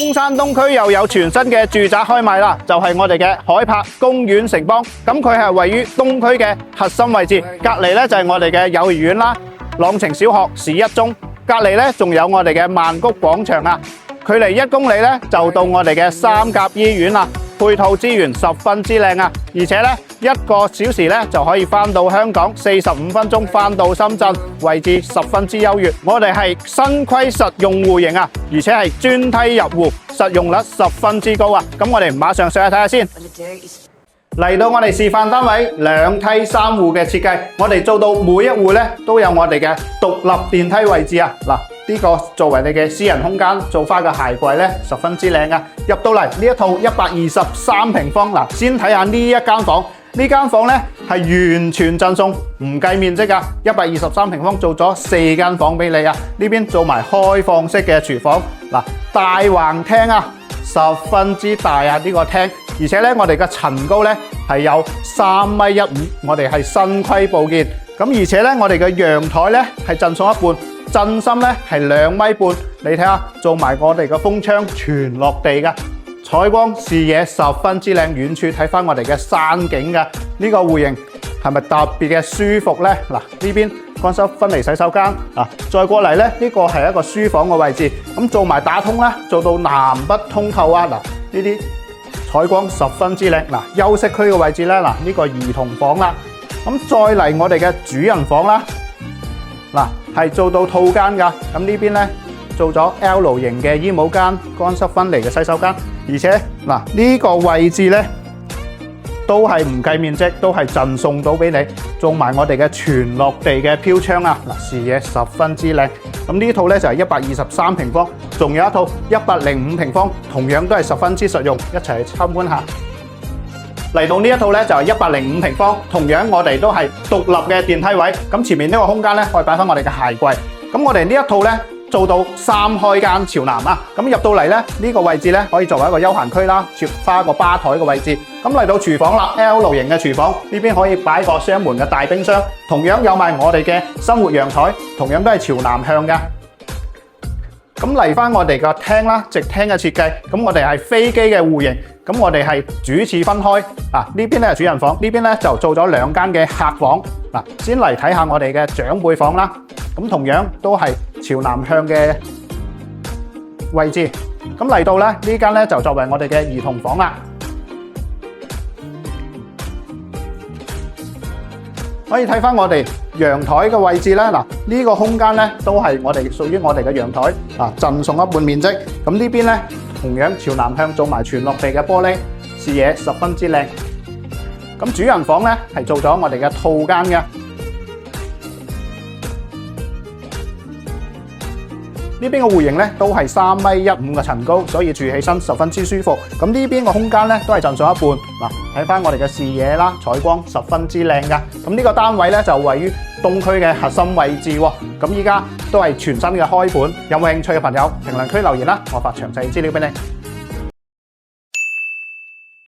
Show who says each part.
Speaker 1: 中山東區又有全新嘅住宅開賣啦，就係我哋嘅海柏公園城邦。咁佢係位於東區嘅核心位置，隔離咧就係我哋嘅幼兒園啦，朗晴小學、市一中。隔離咧仲有我哋嘅萬谷廣場啊，距離1公里咧就到我哋嘅三甲醫院啦。配套資源十分之靚啊，而且咧1個小時咧就可以翻到香港，45分鐘翻到深圳，位置十分之優越。我哋係新規實用戶型啊，而且係專梯入戶，實用率十分之高啊。咁我哋馬上上去睇下先。嚟到我哋示範單位2梯3戶嘅設計，我哋做到每一戶咧都有我哋嘅獨立電梯位置啊。嗱，呢個作為你嘅私人空間，做返個鞋櫃咧十分之靚啊。入到嚟呢一套123平方，嗱，先睇下呢一間房。呢間房咧係完全贈送，唔計面積啊，123平方做咗4間房俾你啊。呢邊做埋開放式嘅廚房，嗱，大橫廳啊，十分之大啊呢個廳。而且咧，我哋嘅層高咧係有3.15米，我哋係新規佈建。咁而且咧，我哋嘅陽台咧係贈送一半，震心咧係2.5米。你睇下，做埋我哋嘅風窗全落地㗎，採光視野十分之靚，遠處睇翻我哋嘅山景㗎。呢個戶型係咪特別嘅舒服咧？嗱，呢邊乾濕分離洗手間啊，再過嚟咧呢個係一個書房嘅位置，咁做埋打通啦，做到南北通透啊！嗱，呢啲採光十分之靚。嗱，休息區嘅位置咧，嗱，呢個兒童房啦，咁再嚟我哋嘅主人房啦，嗱，係做到套間㗎。咁呢邊咧做咗 L 型嘅衣帽間、乾濕分離嘅洗手間，而且嗱呢個位置咧都係唔計面積，都係贈送到俾你，做埋我哋嘅全落地嘅飄窗啊！嗱，視野十分之靚。咁呢套咧就係123平方，仲有一套105平方，同樣都係十分之實用，一齊去參觀下。嚟到呢一套咧就係105平方，同樣我哋都係獨立嘅電梯位。咁前面呢個空間咧可以擺翻我哋嘅鞋櫃。咁我哋呢一套咧做到3開間朝南啊！咁入到嚟咧呢個位置咧可以作為一個休閒區啦，設花個吧台嘅位置。咁嚟到廚房啦 ，L 型嘅廚房，呢邊可以擺個雙門嘅大冰箱，同樣有埋我哋嘅生活陽台，同樣都係朝南向嘅。咁嚟翻我哋個廳啦，直廳嘅設計，咁我哋係飛機嘅戶型，咁我哋係主次分開啊。呢邊咧係主人房，呢邊咧就做咗2間嘅客房。嗱，先嚟睇下我哋嘅長輩房啦。咁同樣都係朝南向嘅位置。咁嚟到咧呢間咧就作為我哋嘅兒童房啦。可以睇翻我哋陽台嘅位置咧，嗱，呢個空間咧都係我哋屬於我哋嘅陽台啊，贈送一半面積。咁呢邊咧同樣朝南向，做埋全落地嘅玻璃，視野十分之靚。咁主人房咧係做咗我哋嘅套間嘅。呢邊嘅戶型咧都係3.15米嘅層高，所以住起身十分之舒服。咁呢邊嘅空間咧都係贈送一半。嗱，睇翻我哋嘅視野啦，採光十分之靚噶。咁呢個單位咧就位於東區嘅核心位置喎。咁依家都係全新嘅開盤，有冇興趣嘅朋友評論區留言啦，我發詳細資料俾你。